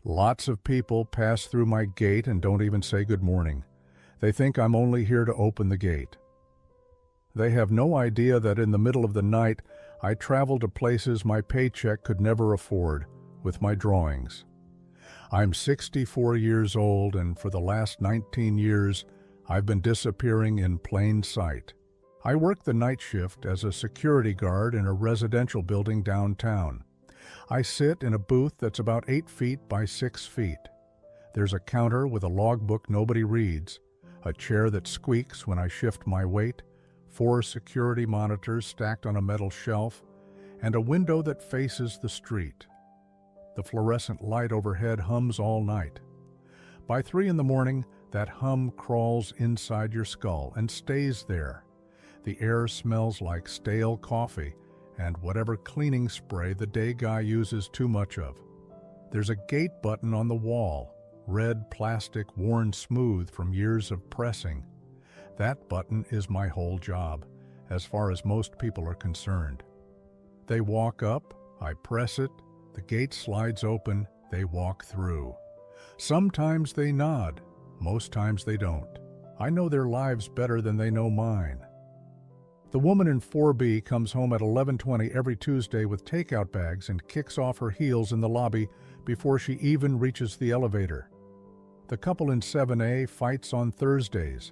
Lots of people pass through my gate and don't even say good morning. They think I'm only here to open the gate. They have no idea that in the middle of the night, I travel to places my paycheck could never afford with my drawings. I'm 64 years old, and for the last 19 years, I've been disappearing in plain sight. I work the night shift as a security guard in a residential building downtown. I sit in a booth that's about 8 feet by 6 feet. There's a counter with a logbook nobody reads, a chair that squeaks when I shift my weight, 4 security monitors stacked on a metal shelf, and a window that faces the street. The fluorescent light overhead hums all night. By 3 in the morning, that hum crawls inside your skull and stays there. The air smells like stale coffee and whatever cleaning spray the day guy uses too much of. There's a gate button on the wall, red plastic worn smooth from years of pressing. That button is my whole job, as far as most people are concerned. They walk up, I press it, the gate slides open, they walk through. Sometimes they nod, most times they don't. I know their lives better than they know mine. The woman in 4B comes home at 11:20 every Tuesday with takeout bags and kicks off her heels in the lobby before she even reaches the elevator. The couple in 7A fights on Thursdays.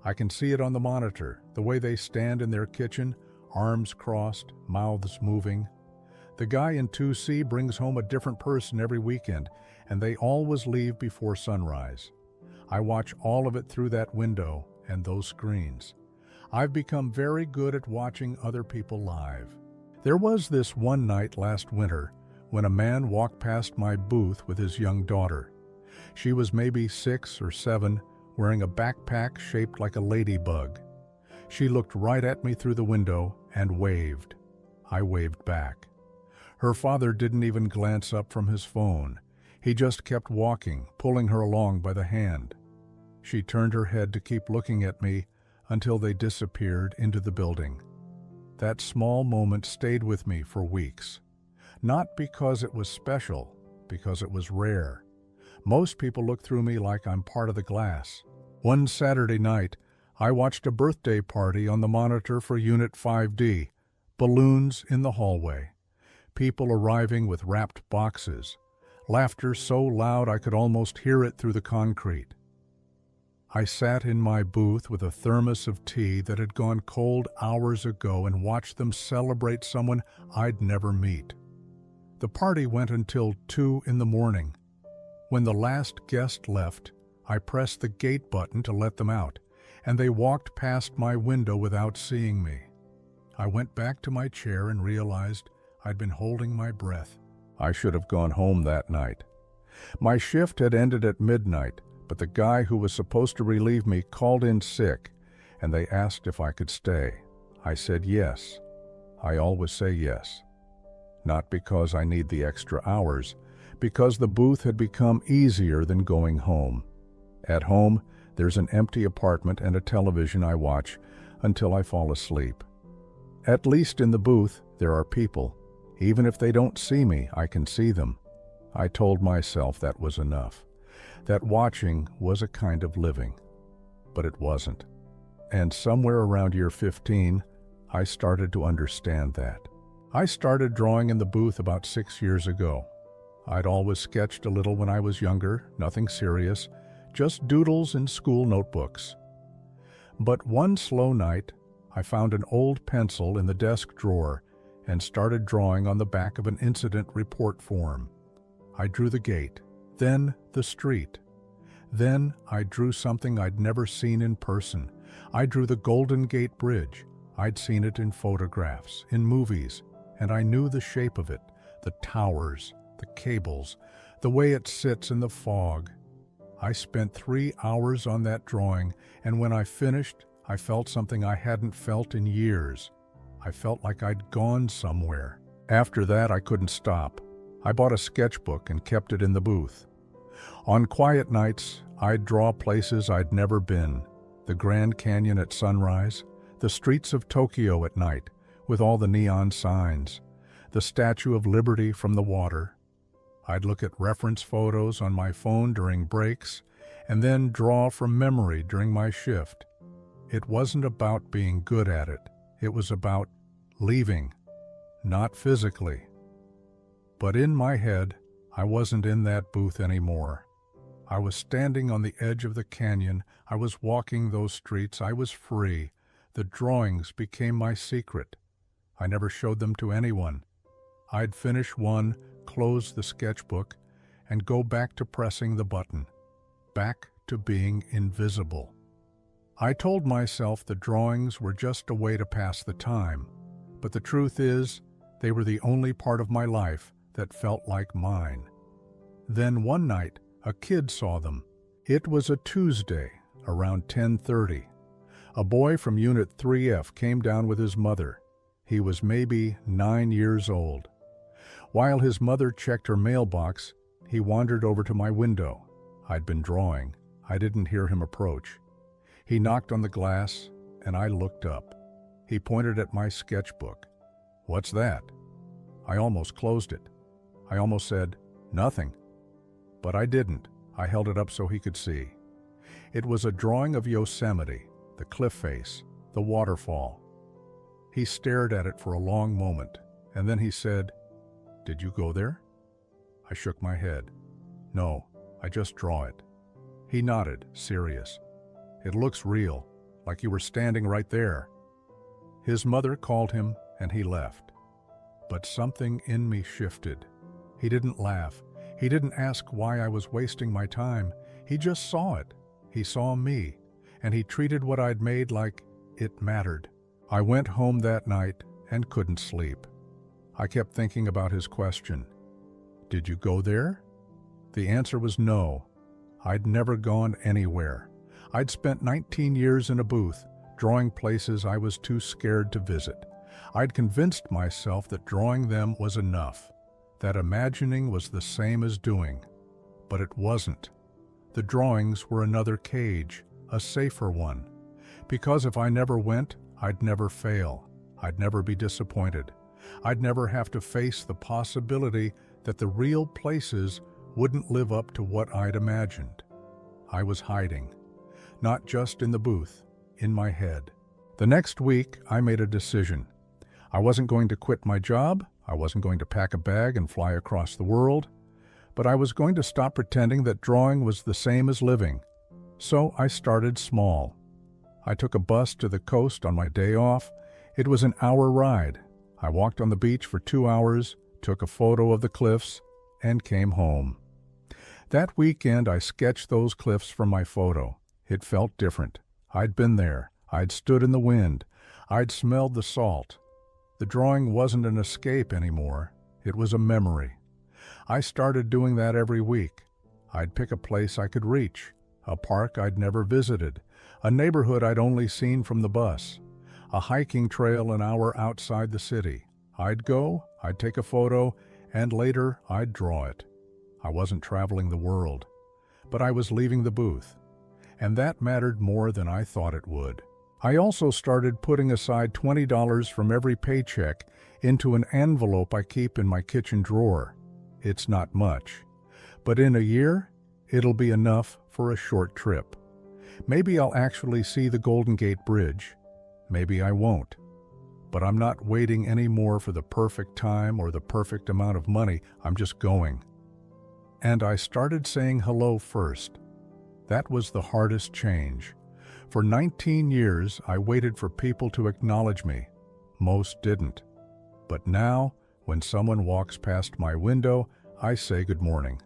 I can see it on the monitor, the way they stand in their kitchen, arms crossed, mouths moving. The guy in 2C brings home a different person every weekend, and they always leave before sunrise. I watch all of it through that window and those screens. I've become very good at watching other people live. There was this one night last winter when a man walked past my booth with his young daughter. She was maybe 6 or 7, wearing a backpack shaped like a ladybug. She looked right at me through the window and waved. I waved back. Her father didn't even glance up from his phone. He just kept walking, pulling her along by the hand. She turned her head to keep looking at me until they disappeared into the building. That small moment stayed with me for weeks. Not because it was special, because it was rare. Most people look through me like I'm part of the glass. One Saturday night, I watched a birthday party on the monitor for Unit 5D, balloons in the hallway, people arriving with wrapped boxes, laughter so loud I could almost hear it through the concrete. I sat in my booth with a thermos of tea that had gone cold hours ago and watched them celebrate someone I'd never meet. The party went until 2 in the morning. When the last guest left, I pressed the gate button to let them out, and they walked past my window without seeing me. I went back to my chair and realized I'd been holding my breath. I should have gone home that night. My shift had ended at midnight, but the guy who was supposed to relieve me called in sick, and they asked if I could stay. I said yes. I always say yes. Not because I need the extra hours, because the booth had become easier than going home. At home, there's an empty apartment and a television I watch until I fall asleep. At least in the booth, there are people. Even if they don't see me, I can see them. I told myself that was enough. That watching was a kind of living. But it wasn't. And somewhere around year 15, I started to understand that. I started drawing in the booth about 6 years ago. I'd always sketched a little when I was younger, nothing serious, just doodles in school notebooks. But one slow night, I found an old pencil in the desk drawer and started drawing on the back of an incident report form. I drew the gate, then the street. Then I drew something I'd never seen in person. I drew the Golden Gate Bridge. I'd seen it in photographs, in movies, and I knew the shape of it, the towers, the cables, the way it sits in the fog. I spent 3 hours on that drawing, and when I finished, I felt something I hadn't felt in years. I felt like I'd gone somewhere. After that, I couldn't stop. I bought a sketchbook and kept it in the booth. On quiet nights, I'd draw places I'd never been. The Grand Canyon at sunrise, the streets of Tokyo at night, with all the neon signs, the Statue of Liberty from the water. I'd look at reference photos on my phone during breaks and then draw from memory during my shift. It wasn't about being good at it. It was about leaving, not physically. But in my head, I wasn't in that booth anymore. I was standing on the edge of the canyon. I was walking those streets. I was free. The drawings became my secret. I never showed them to anyone. I'd finish one, close the sketchbook, and go back to pressing the button, back to being invisible. I told myself the drawings were just a way to pass the time, but the truth is, they were the only part of my life that felt like mine. Then one night, a kid saw them. It was a Tuesday, around 10:30. A boy from Unit 3F came down with his mother. He was maybe 9 years old. While his mother checked her mailbox, he wandered over to my window. I'd been drawing. I didn't hear him approach. He knocked on the glass, and I looked up. He pointed at my sketchbook. "What's that?" I almost closed it. I almost said, "Nothing." But I didn't. I held it up so he could see. It was a drawing of Yosemite, the cliff face, the waterfall. He stared at it for a long moment, and then he said, "Did you go there?" I shook my head. "No, I just draw it." He nodded, serious. "It looks real, like you were standing right there." His mother called him, and he left. But something in me shifted. He didn't laugh. He didn't ask why I was wasting my time. He just saw it. He saw me, and he treated what I'd made like it mattered. I went home that night and couldn't sleep. I kept thinking about his question. "Did you go there?" The answer was no. I'd never gone anywhere. I'd spent 19 years in a booth, drawing places I was too scared to visit. I'd convinced myself that drawing them was enough, that imagining was the same as doing. But it wasn't. The drawings were another cage, a safer one. Because if I never went, I'd never fail. I'd never be disappointed. I'd never have to face the possibility that the real places wouldn't live up to what I'd imagined. I was hiding, not just in the booth, in my head. The next week, I made a decision. I wasn't going to quit my job. I wasn't going to pack a bag and fly across the world. But I was going to stop pretending that drawing was the same as living. So I started small. I took a bus to the coast on my day off. It was an hour ride. I walked on the beach for 2 hours, took a photo of the cliffs, and came home. That weekend, I sketched those cliffs from my photo. It felt different. I'd been there. I'd stood in the wind. I'd smelled the salt. The drawing wasn't an escape anymore. It was a memory. I started doing that every week. I'd pick a place I could reach, a park I'd never visited, a neighborhood I'd only seen from the bus, a hiking trail an hour outside the city. I'd go, I'd take a photo, and later I'd draw it. I wasn't traveling the world, but I was leaving the booth, and that mattered more than I thought it would. I also started putting aside $20 from every paycheck into an envelope I keep in my kitchen drawer. It's not much, but in a year, it'll be enough for a short trip. Maybe I'll actually see the Golden Gate Bridge. Maybe I won't. But I'm not waiting anymore for the perfect time or the perfect amount of money. I'm just going. And I started saying hello first. That was the hardest change. For 19 years, I waited for people to acknowledge me. Most didn't. But now, when someone walks past my window, I say good morning.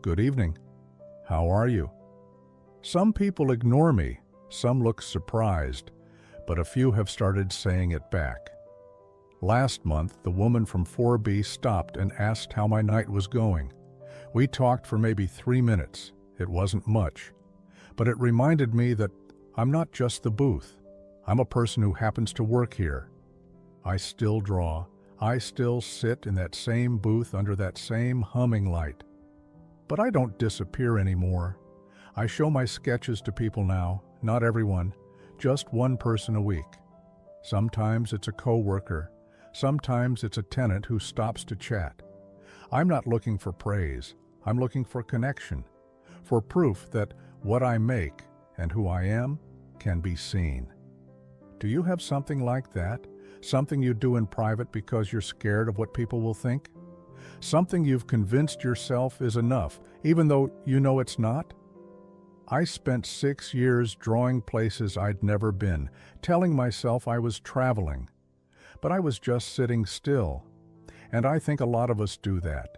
Good evening. How are you? Some people ignore me. Some look surprised. But a few have started saying it back. Last month, the woman from 4B stopped and asked how my night was going. We talked for maybe 3 minutes. It wasn't much. But it reminded me that I'm not just the booth. I'm a person who happens to work here. I still draw. I still sit in that same booth under that same humming light. But I don't disappear anymore. I show my sketches to people now, not everyone, just one person a week. Sometimes it's a coworker. Sometimes it's a tenant who stops to chat. I'm not looking for praise. I'm looking for connection, for proof that what I make and who I am can be seen. Do you have something like that? Something you do in private because you're scared of what people will think? Something you've convinced yourself is enough, even though you know it's not? I spent 6 years drawing places I'd never been, telling myself I was traveling. But I was just sitting still. And I think a lot of us do that.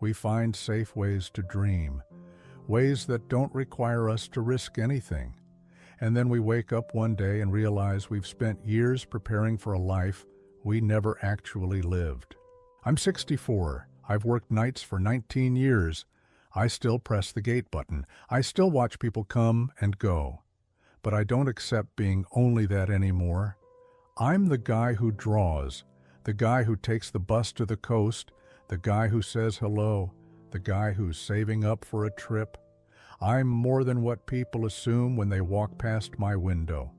We find safe ways to dream, ways that don't require us to risk anything. And then we wake up one day and realize we've spent years preparing for a life we never actually lived. I'm 64. I've worked nights for 19 years. I still press the gate button. I still watch people come and go. But I don't accept being only that anymore. I'm the guy who draws, the guy who takes the bus to the coast, the guy who says hello, the guy who's saving up for a trip. I'm more than what people assume when they walk past my window.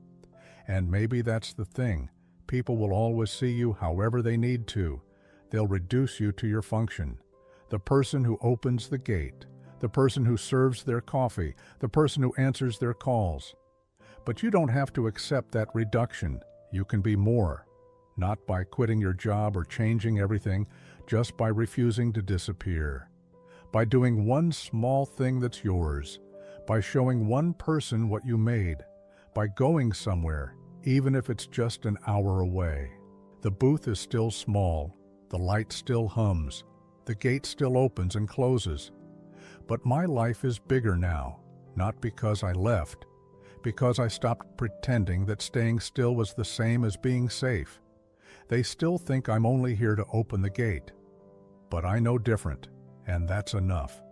And maybe that's the thing. People will always see you however they need to. They'll reduce you to your function. The person who opens the gate, the person who serves their coffee, the person who answers their calls. But you don't have to accept that reduction. You can be more. Not by quitting your job or changing everything, just by refusing to disappear. By doing one small thing that's yours. By showing one person what you made. By going somewhere, even if it's just an hour away. The booth is still small. The light still hums. The gate still opens and closes. But my life is bigger now, not because I left, because I stopped pretending that staying still was the same as being safe. They still think I'm only here to open the gate. But I know different, and that's enough.